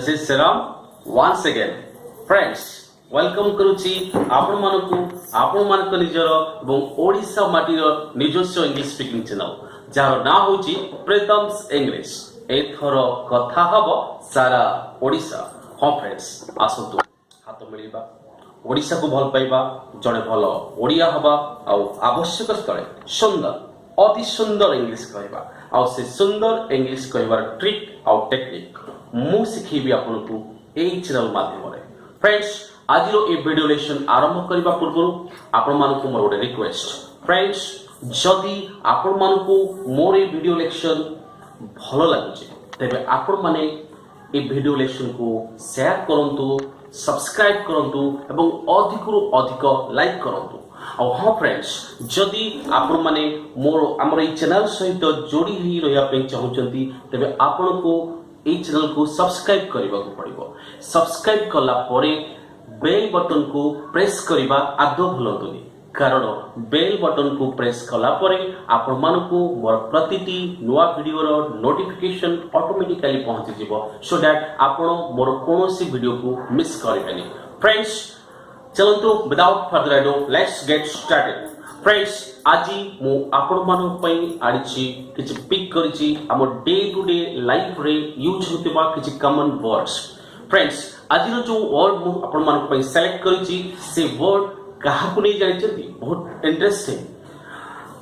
This is Seram once again. Friends, welcome करुची आपण मानकु आपण मानक निजर एवं ओडिसा माटीर निजस्व इंग्लिश स्पीकिंग चैनल जार ना होची प्रीतम्स इंग्लिश एथर कथा हब सारा ओडिसा हां फ्रेंड्स आसतु हाथ मिलिबा ओडिसा को भल पाइबा जड़े भल ओडिया हबा आ आवश्यक स्थले सुंदर अति सुंदर इंग्लिश कहबा आ से सुंदर इंग्लिश कहबार ट्रिक आ टेक्निक मु सिखेबी आपनको एई चैनल माध्यम रे फ्रेंड्स आज ए वीडियो लेसन आरंभ करबा पूर्व आपण मानको मोर गोटे रिक्वेस्ट फ्रेंड्स जदि आपण मानको मोर ए वीडियो लेक्चर भलो लागुचे तबे आपण माने ए वीडियो लेक्चर को शेयर करंतु सब्सक्राइब करंतु एवं अधिकरु अधिक लाइक करंतु और हाँ फ्रेंड्स जदि आपण माने मोर हमर ई चैनल सहित जोड़ी ही रहिया पे चाहउचंती तबे आपण को ई चैनल को सब्सक्राइब करबा को पड़िबो सब्सक्राइब कला परे बेल बटन को प्रेस करबा आदो भलंतुनी कारण बेल बटन को प्रेस कला परे आपण मानको मोर प्रतिटी नुवा वीडियो रो नोटिफिकेशन ऑटोमेटिकली पहुंची जिवो सो दैट आपण मोर कोनोसी वीडियो को मिस करिबेनी फ्रेंड्स चलंतु without further ado let's get started friends आज मु आपण मानक पई आडिछि किछि पिक करिछि हमर डे टू डे लाइफ रे यूज होतिबा किछि कॉमन वर्ड्स फ्रेंड्स आज रो जो वर्ड मु आपण मानक पई सिलेक्ट करिछि से वर्ड काहा को नै जानिछथि बहुत इंटरेस्टिंग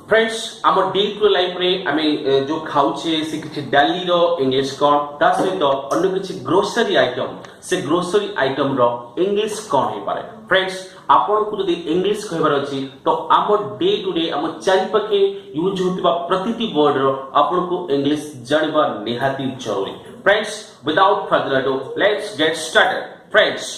फ्रेंड्स हमर डे टू लाइफ रे हमें जो खाउछे से किछि डाली रो इंग्लिश कोन ता सहित अन्य किछि ग्रोसरी आइटम से ग्रोसरी आइटम रो इंग्लिश कोन हे पारे फ्रेंड्स आपण को यदि इंग्लिश कहबार अछि तो हमर डे टू डे हम चारि पाखे यूज होतिबा प्रतिटी वर्ड रो आपण को इंग्लिश जानिबा निहाती जरूरी friends without further ado let's get started friends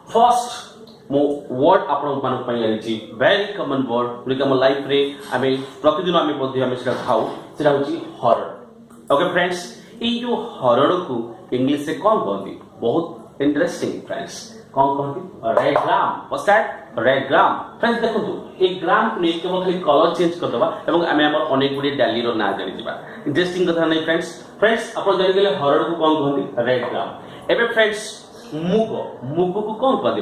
first मो वर्ड आपण मानक पई आछि वेरी कॉमन वर्ड जोकि हम लाइफ रे हमें प्रतिदिन हमें बोधि हमें सेटा खाऊ सेटा होछि हॉरर ओके फ्रेंड्स ई जो हॉरर को इंग्लिश से कोन कहंती बहुत इंटरेस्टिंग फ्रेंड्स कोन कहंती red gram what's that red gram friends देखंतु एक ग्राम को लेके हम खाली कलर चेंज कर दबा एवं हमें हमर अनेक गुडी डाली रो ना जानि दिबा इंटरेस्टिंग कथा नै फ्रेंड्स आपण जानि गेले हॉरर को कोन कहंती रेड ग्राम एबे फ्रेंड्स मुगो मुगो को कौन कहते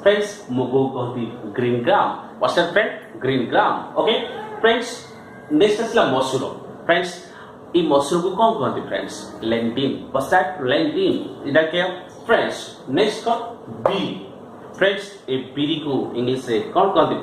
फ्रेंड्स मुगो कहती green gram what's that friend green gram okay friends next असला मशरूम फ्रेंड्स ई मशरूम को कौन कहते friends Lentin what's that Lentin इधर क्या फ्रेंड्स नेक्स्ट का बीरी फ्रेंड्स ए बीरी को इंग्लिश से कौन कहते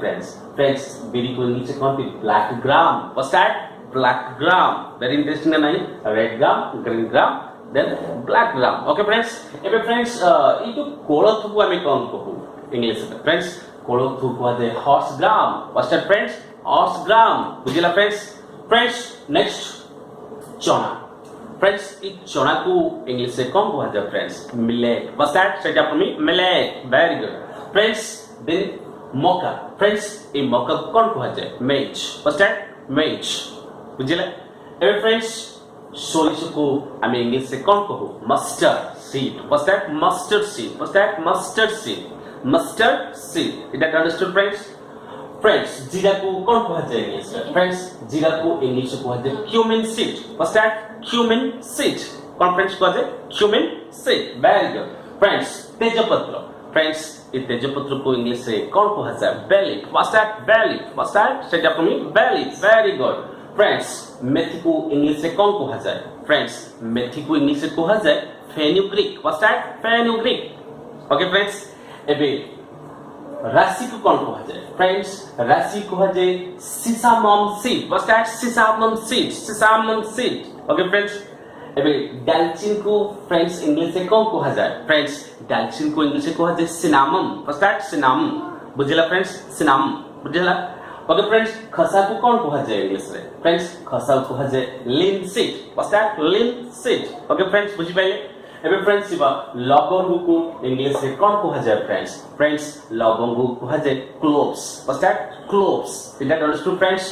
फ्रेंड्स बीरी को इंग्लिश से कहते black gram what's that black gram very interesting नहीं red gram green gram then black gram okay friends ebe friends e to kolathu ko ame kon kohu english se friends kolathu ko ade horse gram what's that friends horse gram bujila friends next chona friends e chona ko english se kon koha ja friends millet what's that say for me millet very good friends then mocha friends e mocha ko kon koha ja maize what's that maize bujila ebe friends सोरिष को हमें English से कौन कहो mustard seed what's that mustard seed what's that mustard seed is that understood friends जीरा को कौन कहा जाए इंग्लिश में फ्रेंड्स जीरा को इंग्लिश में कहा जाए cumin seed what's that cumin seed कौन फ्रेंड्स कहा जाए cumin seed very good friends तेजपत्र फ्रेंड्स ये तेजपत्र को इंग्लिश से कौन कहा जाए bay leaf what's that say that for me bay leaf very good friends मेथी को इंग्लिश से कौन कहा जाए फ्रेंड्स मेथी को इंग्लिश से कहा जाए fenugreek what's that fenugreek okay friends एबे राशि को कौन कहा जाए फ्रेंड्स राशि कहा जाए sesamum seed what's that sesamum seed okay friends एबे दालचीनी को फ्रेंड्स इंग्लिश से कौन कहा जाए फ्रेंड्स दालचीनी को इंग्लिश से कहा जाए सिनामम व्हाट्स दैट सिनामम बुझिला फ्रेंड्स सिनामम बुझिला ओके फ्रेंड्स खसा को कौन कहा जाए इंग्लिश रे फ्रेंड्स खसा को कहा जाए linseed what's that linseed okay friends बुझि पाइले एबे फ्रेंड्स इबा लवंग को इंग्लिश से कौन कहा जाए फ्रेंड्स लवंग को कहा जाए cloves what's that cloves is that understood friends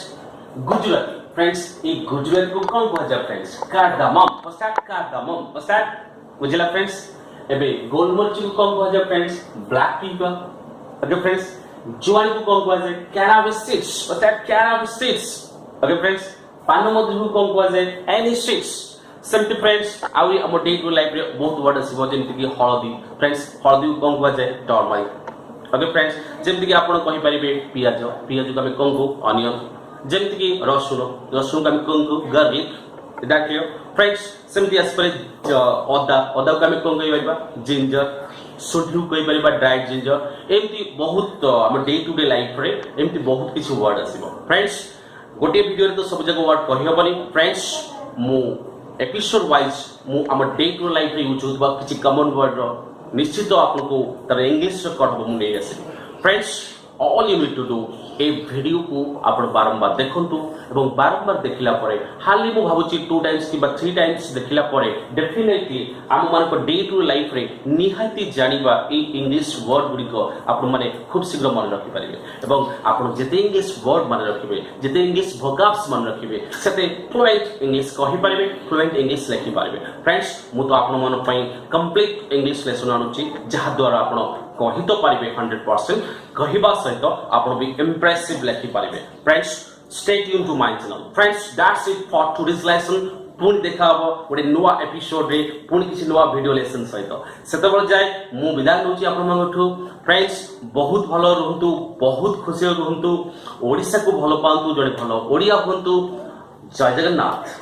गुजराती फ्रेंड्स ई गुजराती को कौन कहा जाए फ्रेंड्स कार्डामम व्हाट्स दैट बुझिला फ्रेंड्स एबे गोलमरिच को कौन कहा जाए friends black pepper okay friends जुआनी को कौन कहा जाए cannabis seeds what's that cannabis seeds okay friends पान मधु को कौन कहा जाए एनी सीड्स सेमती फ्रेंड्स आउ हम डे टू लाइफ रे बहुत वर्ड आसीबो जेमति कि हळदी फ्रेंड्स हळदी को कहवा जाय टर्मरिक ओके फ्रेंड्स जेमति कि आपण कहि परिबे पियाज पियाज को हम कहू अनियन जेमति कि रसुन रसुन को हम कहू गार्लिक इट क्लियर फ्रेंड्स सेमती आसपरे अदा अदा को हम कहू कहबा जिंजर सुढु कहि परिबा ड्राइड जिंजर एमती बहुत हम डे टू डे लाइफ रे एमती बहुत किछि वर्ड आसीबो फ्रेंड्स गोटे वीडियो रे तो सब जगह वर्ड कहि हबनी फ्रेंड्स मु एपिसोड वाइज मु हम डे टू लाइफ रे यूज होतबा किछि कॉमन वर्ड रो निश्चित आपको तर इंग्लिश रे कट मु नै आसी friends all you need to do a video को आपण बारंबार देखंतु एवं बारंबार देखिला परे हाली मु भाबुची 2 टाइम्स कि 3 टाइम्स देखिला परे डेफिनेटली हम मान को डे टू लाइफ रे निहाती जानिबा ए इंग्लिश वर्ड गुडी को आपण माने खूब शीघ्र मन रखि परिबे एवं आपण जेते इंग्लिश वर्ड मन रखिबे जेते इंग्लिश वोकैब्स मन रखिबे सेते फ्लुएंट इंग्लिश कहि परिबे फ्लुएंट इंग्लिश लिखि परिबे फ्रेंड्स मु तो आपण मन पई कंप्लीट इंग्लिश लेसन आनुची जहा द्वारा आपण कहि तो परिबे 100% कहिबा सहित आपण भी इंप्रेसिव लिखि परिबे friends stay tuned to my channel friends that's it for today's lesson पुणी देखा हबो गोटे नुवा एपिसोड रे पुणी किछि नुवा वीडियो लेसन सहित सेतबेल जाय मु विदाय नउची आपण मनठू फ्रेंड्स बहुत भलो रहंतु बहुत खुशी रहंतु ओडिसा को भलो पांतु जड़े भलो ओडिया होंतु जय जगन्नाथ।